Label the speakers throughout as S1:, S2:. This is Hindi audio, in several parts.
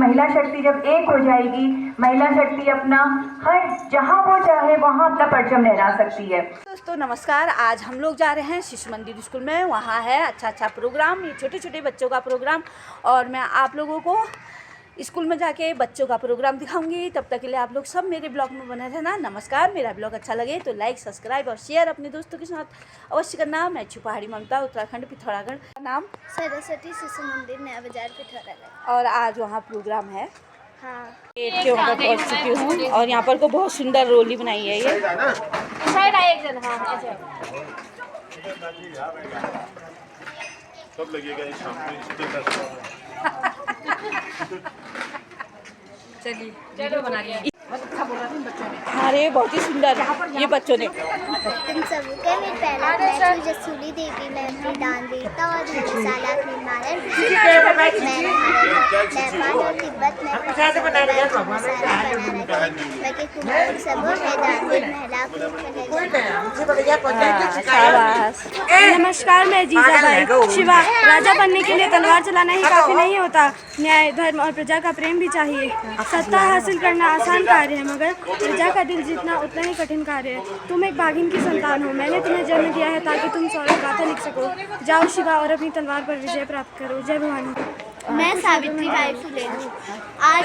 S1: महिला शक्ति जब एक हो जाएगी, महिला शक्ति अपना हर जहाँ वो चाहे वहाँ अपना परचम लहरा सकती है।
S2: दोस्तों नमस्कार, आज हम लोग जा रहे हैं शिशु मंदिर स्कूल में। वहाँ है अच्छा प्रोग्राम, ये छोटे छोटे बच्चों का प्रोग्राम, और मैं आप लोगों को स्कूल में जाके बच्चों का प्रोग्राम दिखाऊंगी। तब तक के लिए आप लोग सब मेरे ब्लॉग में बने रहना। नमस्कार। मेरा ब्लॉग अच्छा लगे तो लाइक, सब्सक्राइब और शेयर अपने दोस्तों के साथ अवश्य करना। मैं पहाड़ी ममता, उत्तराखंड, पिथौरागढ़। नाम
S3: सरस्वती शिशु मंदिर, नया बाजार, पिथौरागढ़।
S2: और आज वहाँ प्रोग्राम है।
S3: हाँ,
S2: गेट के वहाँ पहुँच चुकी हूँ और यहाँ पर को बहुत सुंदर रोली बनाई है ये।
S4: कब लगेगा शाम को?
S2: चलिए वीडियो बना रही है। अरे बहुत ही सुंदर ये बच्चों ने।
S3: तुम सबके में पहला मैच हुई जसूली देवी में अपनी दान वीरता और धर्मशाला के निर्माण नेपाल और तिब्बत में
S5: नमस्कार, मैं जीजाबाई। शिवा, राजा बनने के लिए तलवार चलाना ही काफी नहीं होता, न्याय, धर्म और प्रजा का प्रेम भी चाहिए। सत्ता हासिल करना आसान कार्य है, मगर प्रजा का दिल जीतना उतना ही कठिन कार्य है। तुम एक बाघिन की संतान हो, मैंने तुम्हें जन्म दिया है ताकि तुम सौरभ गाथा लिख सको। जाओ शिवा और अपनी तलवार पर विजय प्राप्त करो। जय भवानी।
S3: मैं सावित्रीबाई फुले हूँ। आज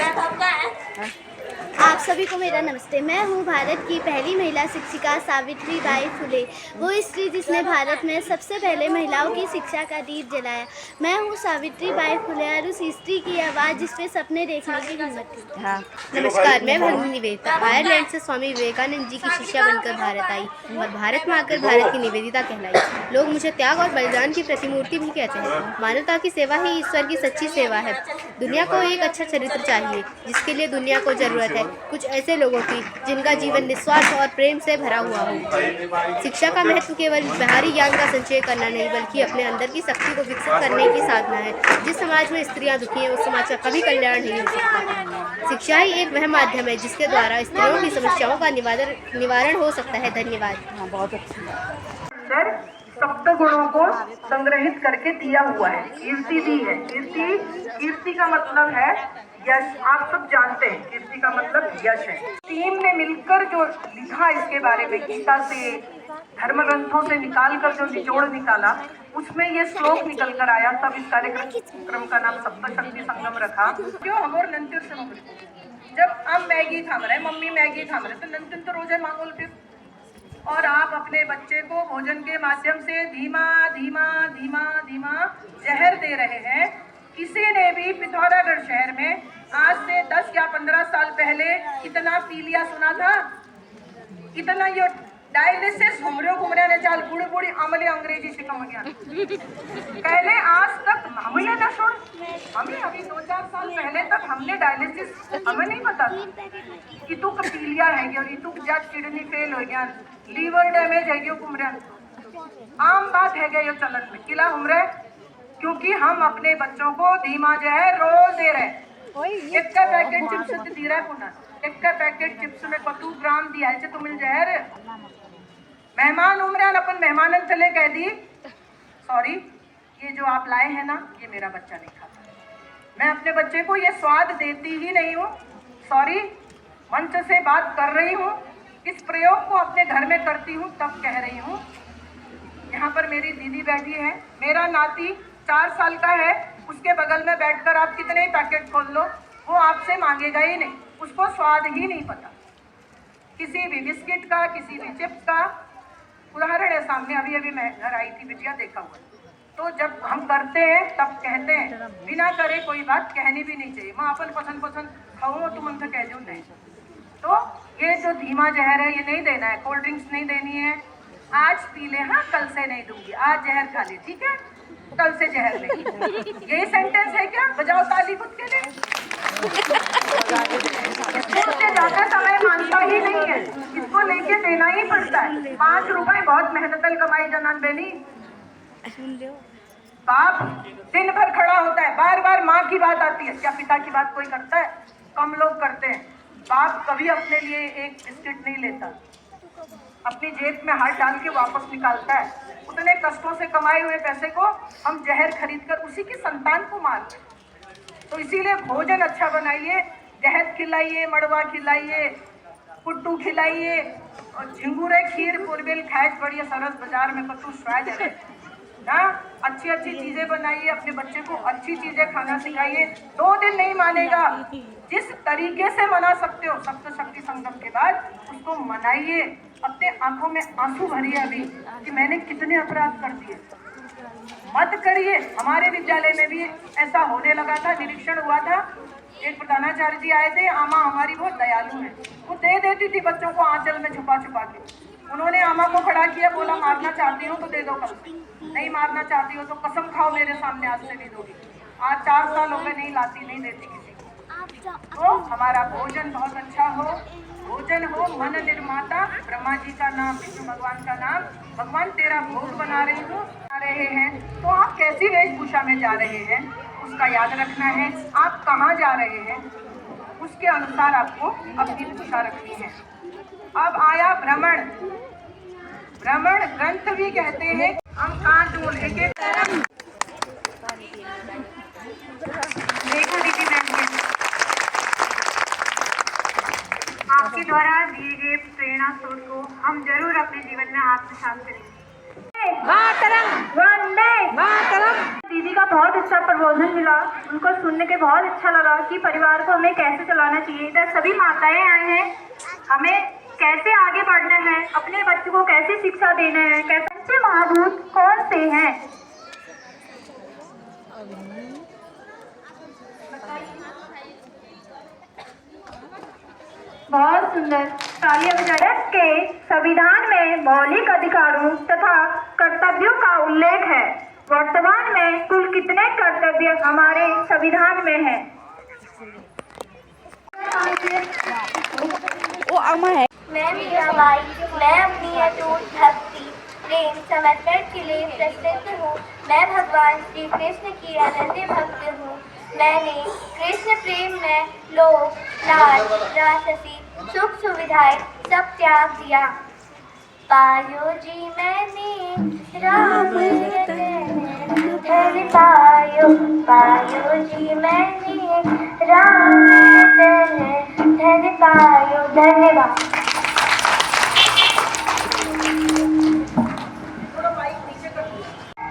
S3: आप सभी को मेरा नमस्ते। मैं हूँ भारत की पहली महिला शिक्षिका सावित्रीबाई फुले, वो स्त्री जिसने भारत में सबसे पहले महिलाओं की शिक्षा का दीप जलाया। मैं हूँ सावित्रीबाई फुले और उस स्त्री की आवाज़ जिस पे सपने देखने की हिम्मत थी।
S2: हाँ।
S6: नमस्कार, मैं भगनी निवेदिता आयरलैंड से स्वामी विवेकानंद जी की शिष्या बनकर भारत आई और भारत में आकर भारत की निवेदिता कहलाई। लोग मुझे त्याग और बलिदान की प्रतिमूर्ति भी कहते हैं। मानवता की सेवा ही ईश्वर की सच्ची सेवा है। दुनिया को एक अच्छा चरित्र चाहिए जिसके लिए दुनिया को जरूरत है कुछ ऐसे लोगों की जिनका जीवन निस्वार्थ और प्रेम से भरा हुआ हो। शिक्षा का महत्व केवल बाहरी ज्ञान का संचय करना नहीं, बल्कि अपने अंदर की शक्ति को विकसित करने की साधना है। जिस समाज में स्त्रियां दुखी हैं, उस समाज का कभी कल्याण नहीं हो सकता। शिक्षा ही एक वह माध्यम है जिसके द्वारा स्त्रियों की समस्याओं का निवारण हो सकता है। धन्यवाद।
S2: बहुत अच्छा।
S1: सप्त गुणों को संग्रहित करके दिया हुआ है, कीर्ति दी है। कीर्ति का मतलब है यश। आप सब जानते हैं कीर्ति का मतलब यश है। टीम ने मिलकर जो लिखा इसके बारे में, गीता से, धर्म ग्रंथों से निकाल कर जो निचोड़ निकाला, उसमें ये श्लोक निकल कर आया। तब इस कार्यक्रम का नाम सप्त शक्ति संगम रखा। क्यों हम और नंतिर से जब हम मैगी थाम रहे, मम्मी मैगी थाम रहे, तो नंतिन तो रोजे मांगोल फिर। और आप अपने बच्चे को भोजन के माध्यम से धीमा धीमा धीमा धीमा जहर दे रहे हैं। किसी ने भी पिथौरागढ़ शहर में आज से 10 या 15 साल पहले इतना पी लिया सुना था? इतना ये डायलिसिस घूमरे ने चाल बूढ़ी बूढ़ी अमले अंग्रेजी शिकम गया पहले आज तक हमले न छोड़। हमें अभी 2-4 साल पहले तक हमने डायलिसिस हमें नहीं पता था। इतुक पीलिया है और इतुक जात किडनी फेल हो गया, लीवर डैमेज है कुमरे, आम बात है ये चलन में किला उम्र। क्योंकि हम अपने बच्चों को धीमा जहर रोज दे रहे हैं। एक का पैकेट चिप्स से दी रहा है, एक का पैकेट चिप्स में 2 ग्राम दिया है तो मिल जहर। मेहमान उम्र अपन मेहमान चले कह दी सॉरी, ये जो आप लाए हैं ना ये मेरा बच्चा नहीं खाता। मैं अपने बच्चे को ये स्वाद देती ही नहीं हूँ। सॉरी, मंच से बात कर रही हूँ, इस प्रयोग को अपने घर में करती हूँ तब कह रही हूँ। यहाँ पर मेरी दीदी बैठी है, मेरा नाती 4 साल का है, उसके बगल में बैठकर आप कितने ही पैकेट खोल लो वो आपसे मांगेगा ही नहीं, उसको स्वाद ही नहीं पता किसी भी बिस्किट का, किसी भी चिप्स का। उदाहरण है सामने, अभी मैं घर आई थी, बिटिया देखा हुआ। तो जब हम करते हैं तब कहते हैं, बिना करे कोई बात कहनी भी नहीं चाहिए। मैं अपन पसंद खाऊँ तुम उनसे कह दूँ नहीं। तो ये जो धीमा जहर है ये नहीं देना है, कोल्ड ड्रिंक्स नहीं देनी है। आज पी ले, हाँ कल से नहीं दूंगी, आज जहर खा ले, ठीक है, कल से जहर नहीं। यही सेंटेंस है क्या? बजाओ ताली खुद के लिए। उससे ज्यादा समय मानता ही नहीं है, इसको लेके देना ही पड़ता है। 5 रुपए बहुत मेहनतल कमाई जनान बेनी। बाप दिन भर खड़ा होता है, बार बार माँ की बात आती है, क्या पिता की बात कोई करता है? कम लोग करते हैं। बाप कभी अपने लिए एक बिस्किट नहीं लेता, अपनी जेब में हाथ डाल के वापस निकालता है। उतने कष्टों से कमाए हुए पैसे को हम जहर खरीद कर उसी की संतान को मारते। तो इसीलिए भोजन अच्छा बनाइए, गहत खिलाइए, मड़वा खिलाइए, पुट्टू खिलाइए और झिंगुरे खीर पुरबेल खाए बढ़िया सरस बाजार में कतु स्वाद है ना। अच्छी अच्छी चीजें बनाइए, अपने बच्चे को अच्छी चीजें खाना सिखाइए। 2 दिन नहीं मानेगा, जिस तरीके से मना सकते हो सप्तशक्ति संगम के बाद उसको मनाइए। अपने आंखों में आंसू भरिए अभी कि मैंने कितने अपराध कर दिए, मत करिए। हमारे विद्यालय में भी ऐसा होने लगा था, निरीक्षण हुआ था। एक प्रधानाचार्य जी आए थे, आमा हमारी बहुत दयालु है, वो दे देती थी बच्चों को आंचल में छुपा छुपा के। उन्होंने आमा को खड़ा किया, बोला मारना चाहती हो तो दे दो, कल नहीं मारना चाहती हो तो कसम खाओ मेरे सामने आज से नहीं दोगी। आज 4 साल हो गए नहीं लाती, नहीं देती किसी को। तो हमारा भोजन बहुत अच्छा हो, भोजन हो मन निर्माता, ब्रह्मा जी का नाम, विष्णु भगवान का नाम, भगवान तेरा भोग बना रहे हैं। तो आप कैसी वेशभूषा में जा रहे हैं उसका याद रखना है। आप कहाँ जा रहे हैं उसके अनुसार आपको अपनी भूषा रखनी है। अब आया भ्रमण। भ्रमण ग्रंथ भी कहते हैं। हम कहाँ ढूंढ एक देखो दीदी, मैं आपके द्वारा दिए गए प्रेरणा स्रोत को हम जरूर अपने जीवन में आत्मसात करेंगे। दीदी का बहुत अच्छा प्रबोधन मिला, उनको सुनने के बहुत अच्छा लगा कि परिवार को हमें कैसे चलाना चाहिए। इधर सभी माताएं आए हैं, हमें कैसे आगे बढ़ना है, अपने बच्चों को कैसे शिक्षा देना है, कैसे अच्छे महाभूत कौन से हैं। बहुत सुंदर, तालियां बजाइए। के संविधान में मौलिक अधिकारों तथा कर्तव्यों का उल्लेख है। वर्तमान में कुल कितने कर्तव्य हमारे संविधान में हैं?
S2: वो अमा है।
S3: मैं मीराबाई, मैं अपनी अटूट भक्ति प्रेम समर्पण के लिए प्रसिद्ध हूँ। मैं भगवान श्री कृष्ण की अनन्य भक्त हूँ। मैंने कृष्ण प्रेम में लोभ, लालच, राजसी, सुख सुविधाएं सब त्याग दिया। पायो जी मैंने राम धन पायो, पायो जी मैंने राम धन पायो। धन्यवाद।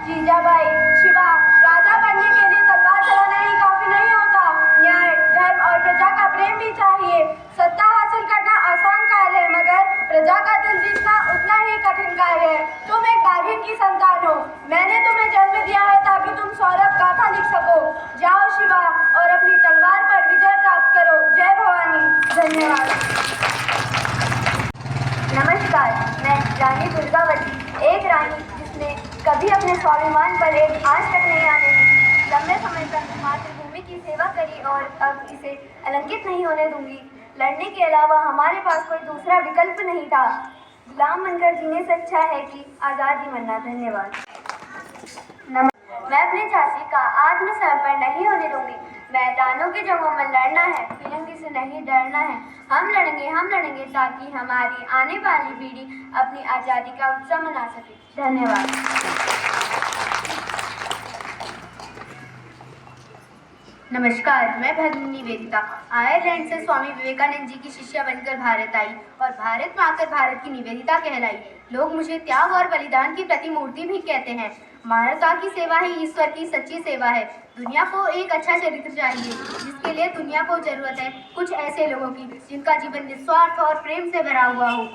S5: जीजाबाई, शिवा, राजा बनने के लिए तलवार चलाना ही काफी नहीं होता। न्याय, धर्म और प्रजा का प्रेम भी चाहिए। सत्ता हासिल करना आसान कार्य है, मगर प्रजा का दिल जीतना उतना ही कठिन कार्य है। तुम एक बाघिन की संतान हो। मैंने तुम्हें जन्म दिया है ताकि तुम सौरभ गाथा लिख सको। जाओ शिवा और अपनी तलवार पर विजय प्राप्त करो। जय भवानी। धन्यवाद।
S3: नमस्कार, मैं रानी दुर्गावती, एक रानी जिसने कभी अपने स्वाभिमान पर एक आंच तक नहीं आने दी। लंबे समय तक मातृभूमि की सेवा करी और अब इसे अलंकित नहीं होने दूंगी। लड़ने के अलावा हमारे पास कोई दूसरा विकल्प नहीं था। गुलाम बनकर जीने से अच्छा है कि आज़ादी बनना। धन्यवाद। मैं अपनी झांसी का आत्मसमर्पण नहीं होने दूंगी। मैदानों की जगहों में लड़ना है, फिरंगी से नहीं डरना है। हम लड़ेंगे ताकि हमारी आने वाली पीढ़ी अपनी आज़ादी का उत्सव मना सके। धन्यवाद।
S6: नमस्कार, मैं भगिनी निवेदिता आयरलैंड से स्वामी विवेकानंद जी की शिष्या बनकर भारत आई और भारत में आकर भारत की निवेदिता कहलाई। लोग मुझे त्याग और बलिदान की प्रतिमूर्ति भी कहते हैं। मानवता की सेवा ही ईश्वर की सच्ची सेवा है। दुनिया को एक अच्छा चरित्र चाहिए, जिसके लिए दुनिया को जरूरत है कुछ ऐसे लोगों की जिनका जीवन निस्वार्थ और प्रेम से भरा हुआ हो।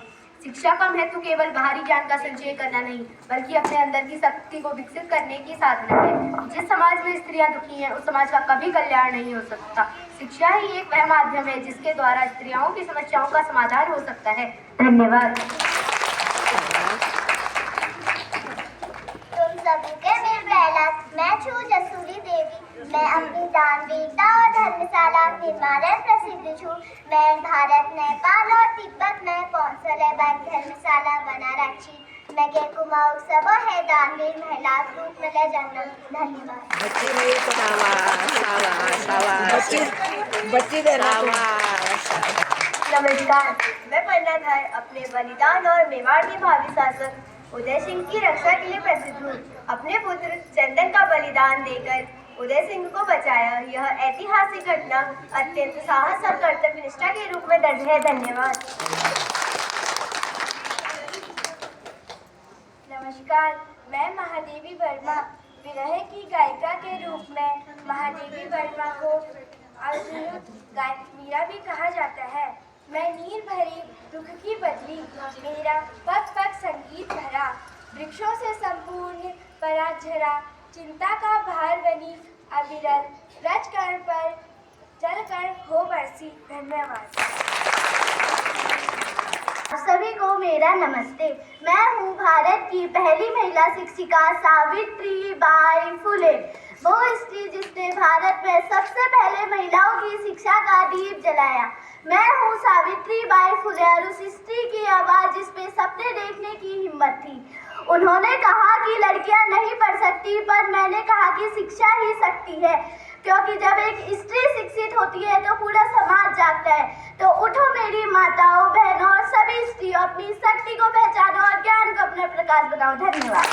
S6: शिक्षा का महत्व केवल बाहरी ज्ञान का संचय करना नहीं, बल्कि अपने अंदर की शक्ति को विकसित करने की साधना है। जिस समाज में स्त्रियां दुखी हैं, उस समाज का कभी कल्याण नहीं हो सकता। शिक्षा ही एक वह माध्यम है जिसके द्वारा स्त्रियों की समस्याओं का समाधान हो सकता है। धन्यवाद।
S3: तुम सभी के मेरे पहला, मैं छू जसूरी देवी। मैं अपनी दानवीरता और धर्मशाला निर्माण प्रसिद्ध छू। मैं भारत, नेपाल और तिब्बत में कौशल धर्मशाला बना रखी। मैं के कुमार सब है दानवीर महिला रूप में जन्म। धन्यवाद। नमस्कार, मैं पन्ना है अपने बलिदान और मेवाड़ के भावी शासक उदय सिंह की रक्षा के लिए प्रसिद्ध हूँ। अपने पुत्र चंदन का बलिदान देकर उदय सिंह को बचाया। यह ऐतिहासिक घटना अत्यंत साहस और कर्तव्य निष्ठा के रूप में दर्ज है। धन्यवाद।
S7: नमस्कार, मैं महादेवी वर्मा विरह की गायिका के रूप में महादेवी वर्मा को अद्भुत गायक मीरा भी कहा जाता है। मैं नीर भरी दुख की बदली, मेरा पग पग संगीत भरा, वृक्षों से संपूर्ण पराग झरा, चिंता का भार बनी अविरल, रज कण पर जल कण हो बरसी। धन्यवाद।
S3: सभी को मेरा नमस्ते। मैं हूँ भारत की पहली महिला शिक्षिका सावित्री बाई फुले, वो स्त्री जिसने भारत में सबसे पहले महिलाओं की शिक्षा का दीप जलाया। मैं हूँ सावित्री बाई फुले और उस स्त्री की आवाज़ जिसमें सपने देखने की हिम्मत थी। उन्होंने कहा कि लड़कियां नहीं पढ़ सकती, पर मैंने कहा कि शिक्षा ही शक्ति है, क्योंकि जब एक स्त्री शिक्षित होती है तो पूरा समाज जागता है। तो उठो मेरी माताओं, बहनों और सभी स्त्रियों, अपनी शक्ति को पहचानो और ज्ञान को अपना प्रकाश बनाओ। धन्यवाद।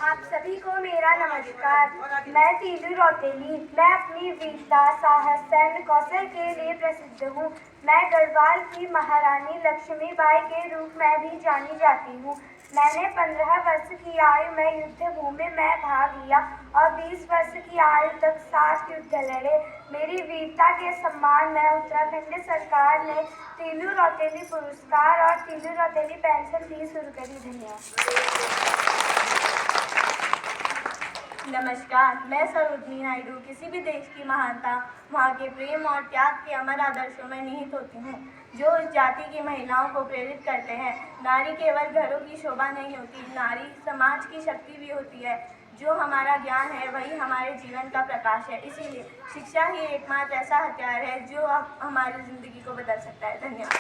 S7: आप सभी को मेरा नमस्कार। मैं तीलू रौतेली। मैं अपनी वीरता, साहस, सैन्य कौशल के लिए प्रसिद्ध हूँ। मैं गढ़वाल की महारानी लक्ष्मीबाई के रूप में भी जानी जाती हूँ। मैंने 15 वर्ष की आयु में युद्ध भूमि में भाग लिया और 20 वर्ष की आयु तक 7 युद्ध लड़े। मेरी वीरता के सम्मान में उत्तराखंड सरकार ने तीलू रौतेली पुरस्कार और तीलू रौतेली पेंशन भी शुरू करी। धन्यवाद।
S8: नमस्कार, मैं सरोजनी नायडू किसी भी देश की महानता वहाँ के प्रेम और त्याग के अमर आदर्शों में निहित होती हूँ, जो उस जाति की महिलाओं को प्रेरित करते हैं। नारी केवल घरों की शोभा नहीं होती, नारी समाज की शक्ति भी होती है। जो हमारा ज्ञान है वही हमारे जीवन का प्रकाश है। इसीलिए शिक्षा ही एकमात्र ऐसा हथियार है जो अब हमारी जिंदगी को बदल सकता है। धन्यवाद।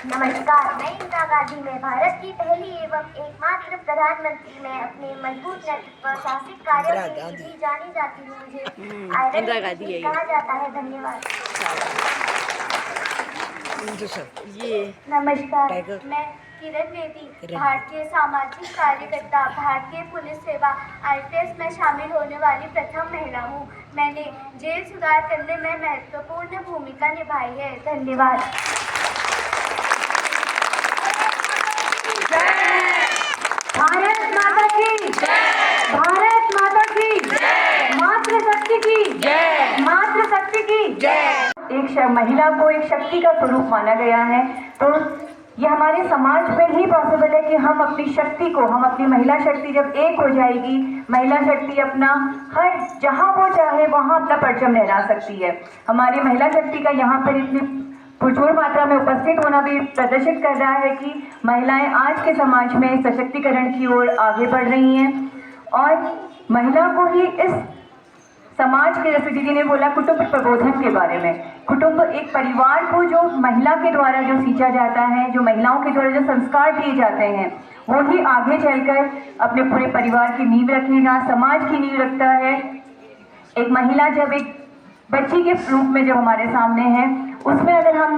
S3: नमस्कार, मैं इंदिरा गांधी में भारत की पहली एवं एकमात्र प्रधानमंत्री में अपने मजबूत नेतृत्व व साहसिक कार्यों के लिए भी जानी जाती हूँ। मुझे
S2: इंदिरा गांधी है
S3: कहा जाता है। धन्यवाद।
S2: ये
S7: नमस्कार, मैं किरण बेदी, भारतीय सामाजिक कार्यकर्ता, भारतीय पुलिस सेवा IPS में शामिल होने वाली प्रथम महिला हूँ। मैंने जेल सुधार करने में महत्वपूर्ण भूमिका निभाई है। धन्यवाद।
S1: भारत माता की जय। भारत माता की जय। मातृशक्ति की जय। मातृशक्ति की जय। महिला को एक शक्ति का स्वरूप माना गया है, तो ये हमारे समाज में ही पॉसिबल है कि हम अपनी शक्ति को, हम अपनी महिला शक्ति जब एक हो जाएगी, महिला शक्ति अपना हर जहाँ वो चाहे वहाँ अपना परचम लहरा सकती है। हमारी महिला शक्ति का यहाँ पर इतनी प्रचुर मात्रा में उपस्थित होना भी प्रदर्शित कर रहा है कि महिलाएं आज के समाज में सशक्तिकरण की ओर आगे बढ़ रही हैं और महिला को ही इस समाज के, जैसे दीदी ने बोला, कुटुंब प्रबोधन के बारे में, कुटुंब एक परिवार को जो महिला के द्वारा जो सींचा जाता है, जो महिलाओं के द्वारा जो संस्कार दिए जाते हैं, वो ही आगे चलकर अपने पूरे परिवार की नींव रखेगा, समाज की नींव रखता है। एक महिला जब एक बच्ची के रूप में जब हमारे सामने है, उसमें अगर हम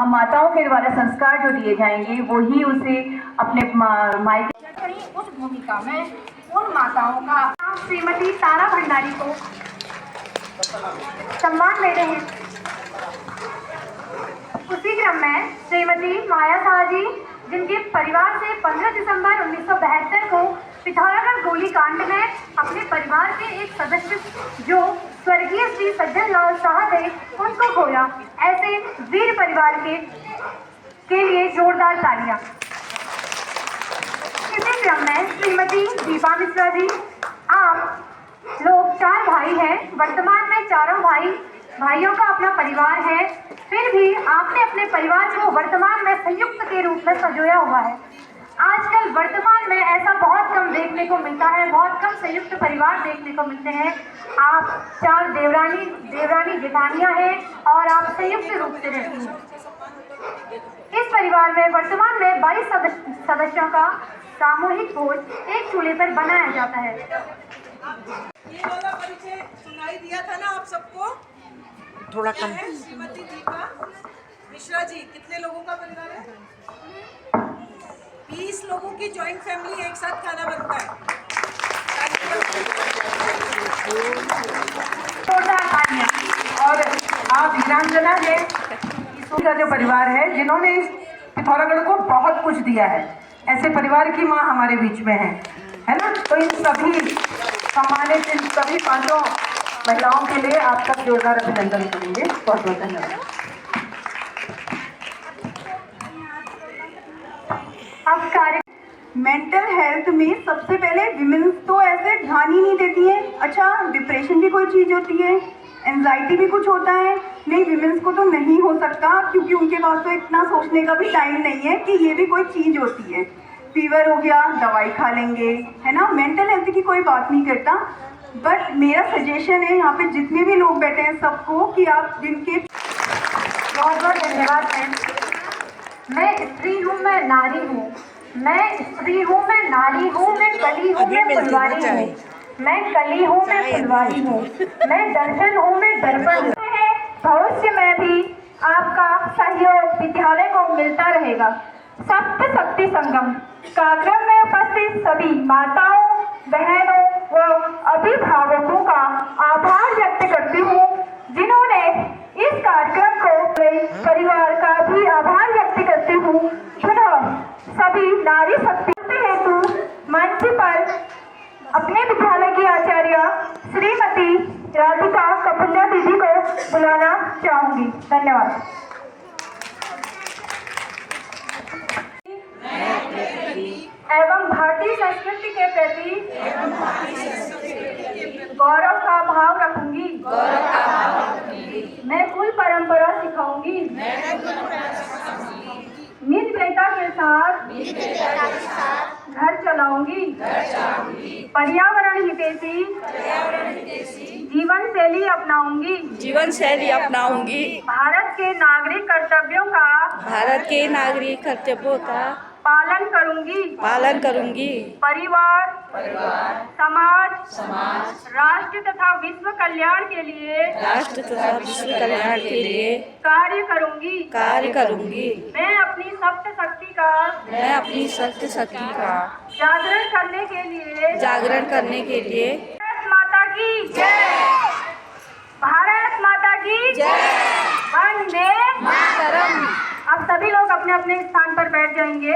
S1: माताओं के द्वारा संस्कार जो दिए जाएंगे, वो ही उसे अपने मायके उस भूमिका में उन माताओं का श्रीमती तारा भंडारी को सम्मान दे रहे हैं। उसी क्रम में श्रीमती माया शाह जी, जिनके परिवार से 15 दिसंबर 1972 को पिथौरागढ़ गोलीकांड में अपने परिवार के एक सदस्य जो स्वर्गीय श्री सज्जन लाल शाह थे, उनको खोया। ऐसे वीर परिवार के लिए जोरदार तालियां। इसी क्रम में श्रीमती दीपा मिश्रा जी, आप लोग 4 भाई हैं, वर्तमान में चारों भाइयों का अपना परिवार है, फिर भी आपने अपने परिवार को वर्तमान में संयुक्त के रूप में संजोया हुआ है। आजकल वर्तमान में ऐसा बहुत कम देखने को मिलता है, बहुत कम संयुक्त परिवार देखने को मिलते हैं। आप 4 देवरानी जेठानियां हैं और आप संयुक्त रूप से रहती हैं। इस परिवार में वर्तमान में 22 सदस्यों का सामूहिक भोज एक चूल्हे पर बनाया जाता है। ये वाला परिचय सुनाई दिया था ना आप सबको, थोड़ा कम। श्रीमती दीपा मिश्रा जी, कितने लोगों का परिवार है?
S9: 20 लोगों की जॉइंट फैमिली एक साथ खाना बनता है।
S1: और आप वीरांजना है का जो परिवार है जिन्होंने इस पिथौरागढ़ को बहुत कुछ दिया है, ऐसे परिवार की माँ हमारे बीच में है ना। तो इन सभी सम्मानित इन सभी 5 महिलाओं के लिए आपका जोरदार अभिनंदन करेंगे। बहुत बहुत धन्यवाद।
S7: अब कार्य मेंटल हेल्थ में सबसे पहले विमेंस तो ऐसे ध्यान ही नहीं देती हैं। अच्छा, डिप्रेशन भी कोई चीज़ होती है, एंजाइटी भी कुछ होता है। नहीं, विमेंस को तो नहीं हो सकता, क्योंकि उनके पास तो इतना सोचने का भी टाइम नहीं है कि ये भी कोई चीज़ होती है। फीवर हो गया, दवाई खा लेंगे, है ना। मेंटल हेल्थ की कोई बात नहीं करता। बट मेरा सजेशन है यहाँ पे जितने भी लोग बैठे हैं सबको कि आप दिन के
S10: बहुत बहुत धन्यवाद मैम। मैं स्त्री हूँ, मैं नारी हूँ, मैं स्त्री हूँ, मैं नारी हूँ, मैं कली हूँ, मैं फुलवारी हूँ, मैं कली हूँ, मैं फुलवारी हूँ, मैं दर्शन हूँ, मैं दर्पण हूँ। भविष्य में भी आपका सहयोग विद्यालय को मिलता रहेगा। सप्त शक्ति संगम कार्यक्रम में उपस्थित सभी माताओं, बहनों व अभिभावकों का आभार व्यक्त करती हूँ जिन्होंने इस कार्यक्रम को परिवार का भी आभार व्यक्त करती हूँ। पुनः सभी नारी शक्ति हेतु मंच पर अपने विद्यालय की आचार्य श्रीमती राधिका कपुलिया दीदी को बुलाना चाहूंगी। धन्यवाद। एवं भारतीय संस्कृति के प्रति गौरव का भाव रखूंगी। मैं कुल परंपरा सिखाऊंगी। मितव्ययिता के साथ घर चलाऊंगी। पर्यावरण हितैषी जीवन शैली अपनाऊंगी। भारत के नागरिक कर्तव्यों का पालन करूंगी। परिवार, समाज, राष्ट्र तथा विश्व कल्याण के लिए कार्य करूंगी। मैं अपनी सप्त शक्ति का जागरण करने के लिए भारत माता की जय। भारत माता की जय। वंदे मातरम। अब सभी लोग अपने अपने स्थान पर बैठ जाएंगे।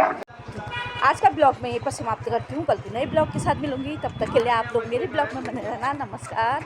S2: आज का ब्लॉग मैं यहीं पर समाप्त करती हूँ। कल के नए ब्लॉग के साथ मिलूंगी। तब तक के लिए आप लोग मेरे ब्लॉग में बने रहना। नमस्कार।